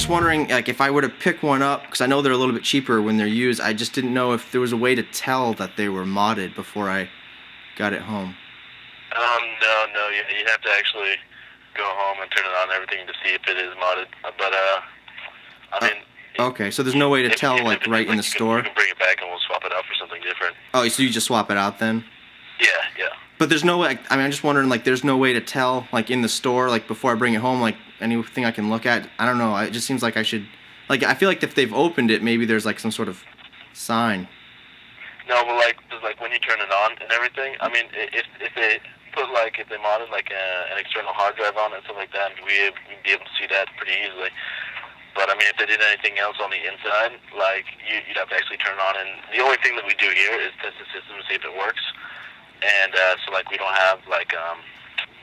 just wondering, like, if I were to pick one up, because I know they're a little bit cheaper when they're used, I just didn't know if there was a way to tell that they were modded before I got it home. No, you have to actually go home and turn it on and everything to see if it is modded. But, I mean... Okay, so there's no way to tell, like, right in the store? You can bring it back and we'll swap it out for something different. Oh, so you just swap it out then? Yeah. But there's no way, I mean, I'm just wondering, like, there's no way to tell, like, in the store, like, before I bring it home, like, anything I can look at? I don't know, it just seems like I should, like, I feel like if they've opened it, maybe there's, like, some sort of sign. No, but, like when you turn it on and everything, I mean, if they put, like, if they modded, like, an external hard drive on it and stuff like that, we'd be able to see that pretty easily. But, I mean, if they did anything else on the inside, like, you'd have to actually turn it on. And the only thing that we do here is test the system to see if it works. And so, like, we don't have, like,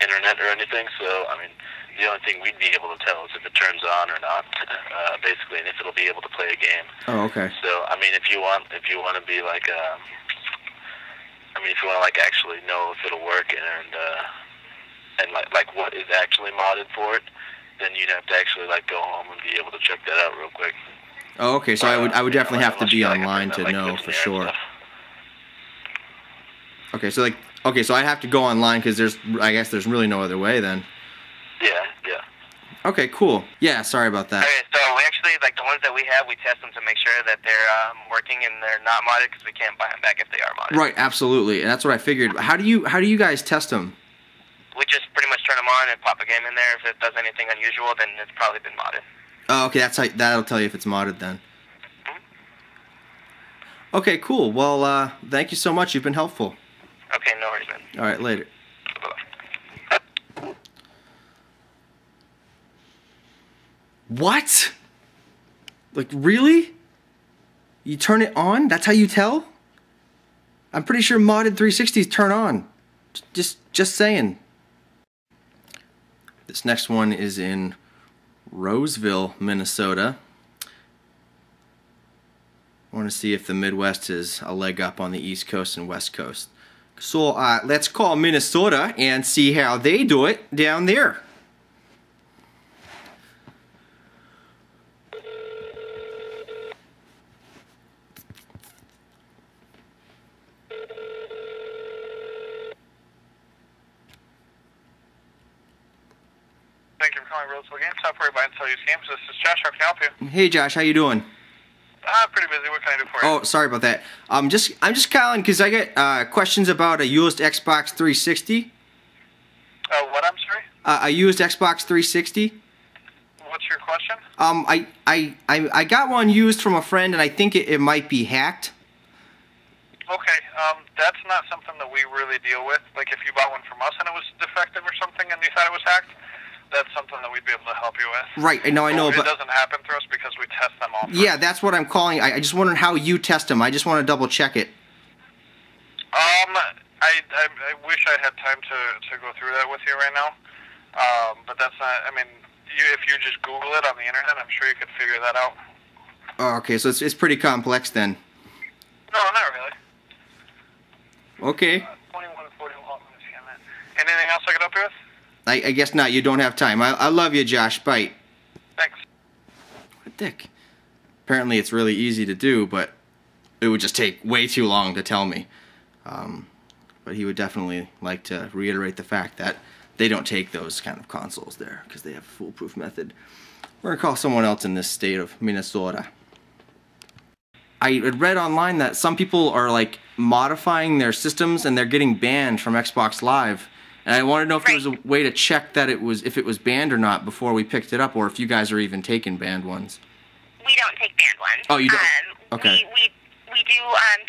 internet or anything. So, I mean, the only thing we'd be able to tell is if it turns on or not, basically, and if it'll be able to play a game. Oh, okay. So, I mean, if you want to be, like, I mean, if you want to, like, actually know if it'll work and like what is actually modded for it, then you'd have to actually, like, go home and be able to check that out real quick. Oh, okay, so I would definitely have to be online to know for sure. Okay, so I have to go online because I guess there's really no other way then. Yeah. Okay, cool. Yeah, sorry about that. Okay, so we actually, like, the ones that we have, we test them to make sure that they're working and they're not modded because we can't buy them back if they are modded. Right, absolutely, and that's what I figured. How do you guys test them? We just pretty much turn them on and pop a game in there. If it does anything unusual, then it's probably been modded. Oh, okay, that'll tell you if it's modded then. Mm-hmm. Okay, cool. Well, thank you so much. You've been helpful. Okay, no worries, man. All right, later. Bye-bye. What? Like, really? You turn it on? That's how you tell? I'm pretty sure modded 360s turn on. Just saying. This next one is in Roseville, Minnesota. I want to see if the Midwest is a leg up on the East Coast and West Coast. So let's call Minnesota and see how they do it down there. Thank you for calling Roseville GameStop. We're buying and sell used games. This is Josh. How can I help you? Hey Josh, how you doing? Pretty busy. What can I do for you? Oh, sorry about that. I'm just calling because I get questions about a used Xbox 360. What? I'm sorry? A used Xbox 360. What's your question? I got one used from a friend, and I think it might be hacked. Okay. That's not something that we really deal with. Like, if you bought one from us and it was defective or something and you thought it was hacked, that's something that we'd be able to help you with. Right. No, I know, but but it doesn't happen through us because we test them all. Yeah, that's what I'm calling. I just wondering how you test them. I just want to double check it. I wish I had time to go through that with you right now. But that's not. I mean, if you just Google it on the internet, I'm sure you could figure that out. Oh, okay, so it's pretty complex then. No, not really. Okay. 2140 Anything else I could help you with? I guess not. You don't have time. I love you, Josh. Bye. Thanks. What a dick. Apparently it's really easy to do, but it would just take way too long to tell me. But he would definitely like to reiterate the fact that they don't take those kind of consoles there because they have a foolproof method. We're going to call someone else in this state of Minnesota. I had read online that some people are like modifying their systems and they're getting banned from Xbox Live. And I wanted to know if there was a way to check that if it was banned or not before we picked it up, or if you guys are even taking banned ones. We don't take banned ones. Oh, you don't? Okay. We do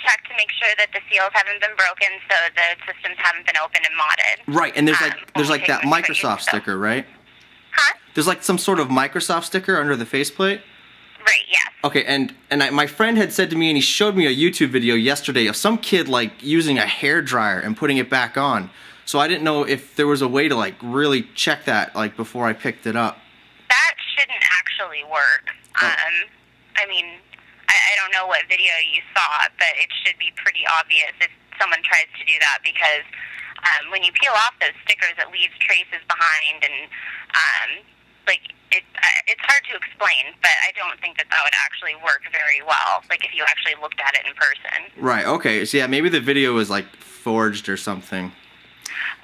check to make sure that the seals haven't been broken, so the systems haven't been opened and modded. Right, and there's like that Microsoft sticker, right? Huh? There's like some sort of Microsoft sticker under the faceplate. Right. Yes. Okay, and my friend had said to me, and he showed me a YouTube video yesterday of some kid like using a hairdryer and putting it back on. So I didn't know if there was a way to like really check that like before I picked it up. That shouldn't actually work. Oh. I mean, I don't know what video you saw, but it should be pretty obvious if someone tries to do that, because when you peel off those stickers, it leaves traces behind, and like it's hard to explain, but I don't think that would actually work very well. Like if you actually looked at it in person. Right. Okay. So yeah, maybe the video was like forged or something.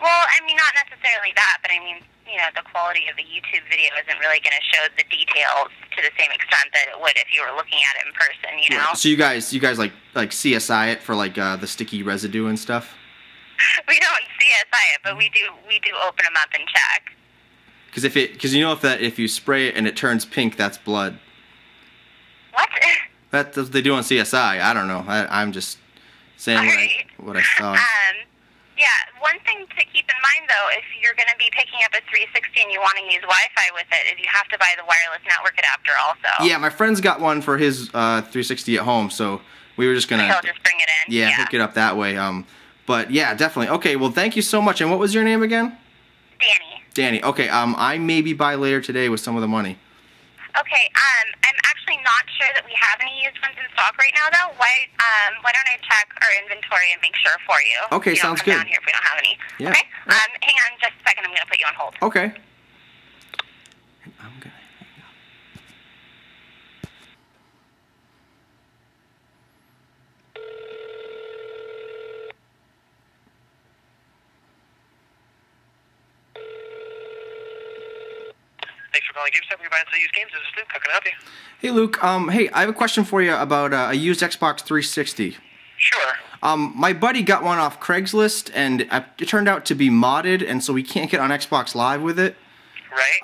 Well, I mean, not necessarily that, but I mean, you know, the quality of the YouTube video isn't really going to show the details to the same extent that it would if you were looking at it in person. You know. Right. So you guys like CSI it for like the sticky residue and stuff. We don't CSI it, but we do open them up and check. Because you know if you spray it and it turns pink, that's blood. What? That's what they do on CSI. I don't know. I'm just saying what I saw. Yeah, one thing to keep in mind, though, if you're going to be picking up a 360 and you want to use Wi-Fi with it, is you have to buy the wireless network adapter also. Yeah, my friend's got one for his 360 at home, so we were just going to... He'll just bring it in. Yeah, hook it up that way. But yeah, definitely. Okay, well, thank you so much. And what was your name again? Danny. Danny. Okay, I maybe buy later today with some of the money. Okay, I'm actually not sure that we have any used ones in stock right now, though. Why don't I check our inventory and make sure for you? Okay, sounds good. Down here if we don't have any. Yeah. Okay. Hang on just a second. I'm going to put you on hold. Okay. And I'm gonna hang up. Thanks for calling GameStop. We're buying and sell used games. This is Luke. How can I help you? Hey Luke. Hey, I have a question for you about a used Xbox 360. Sure. My buddy got one off Craigslist, and it turned out to be modded, and so we can't get on Xbox Live with it. Right.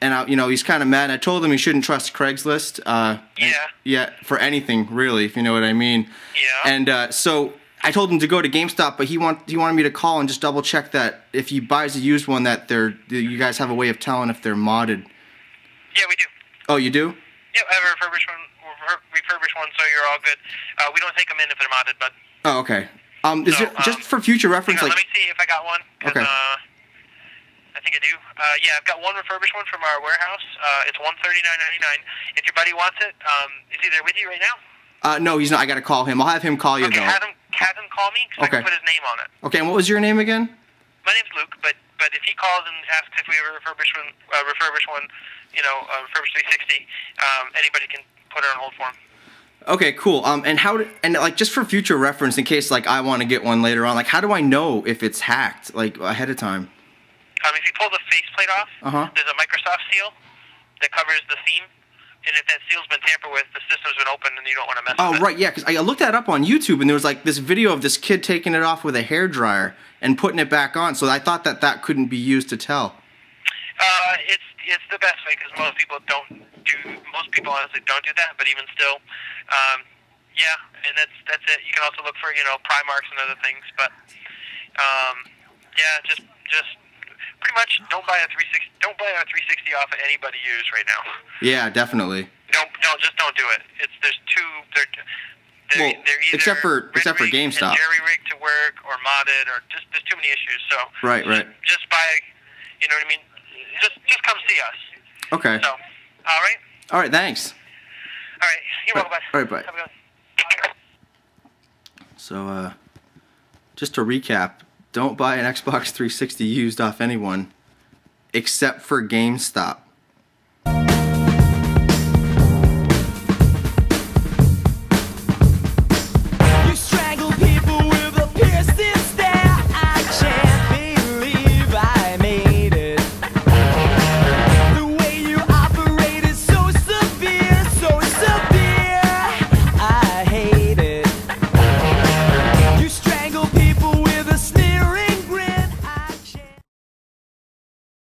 And he's kind of mad. I told him he shouldn't trust Craigslist. Yeah, for anything really, if you know what I mean. Yeah. And so I told him to go to GameStop, but he wanted me to call and just double check that if he buys a used one, that you guys have a way of telling if they're modded. Yeah, we do. Oh, you do? Yep, I have a refurbished one, so you're all good. We don't take them in if they're modded, but... Oh, okay. Is it just for future reference? Let me see if I got one. Okay. I think I do. Yeah, I've got one refurbished one from our warehouse. It's $139.99. If your buddy wants it, is he there with you right now? No, he's not. I gotta call him. I'll have him call you though. Have him call me so I can put his name on it. Okay, and what was your name again? My name's Luke, but if he calls and asks if we have a refurbished one, refurbished 360, anybody can put it on hold for him. Okay, cool. And like just for future reference, in case like I want to get one later on, like how do I know if it's hacked like ahead of time? If you pull the faceplate off, there's a Microsoft seal that covers the seam, and if that seal's been tampered with, the system's been opened, and you don't want to mess with it. Oh, right, yeah, because I looked that up on YouTube, and there was like this video of this kid taking it off with a hairdryer and putting it back on. So I thought that couldn't be used to tell. It's the best way because most people honestly don't do that. But even still, yeah, and that's it. You can also look for pry marks and other things, but yeah, just pretty much don't buy a 360 off of anybody used right now. Yeah, definitely. Don't do it. They're either except for GameStop. Jerry-rigged to work or modded or just there's too many issues. So right. Just buy. You know what I mean? Just come see us. Okay. So, all right, thanks. All right, you're welcome, bud. All right, bye. Have a good one. So, just to recap, don't buy an Xbox 360 used off anyone except for GameStop.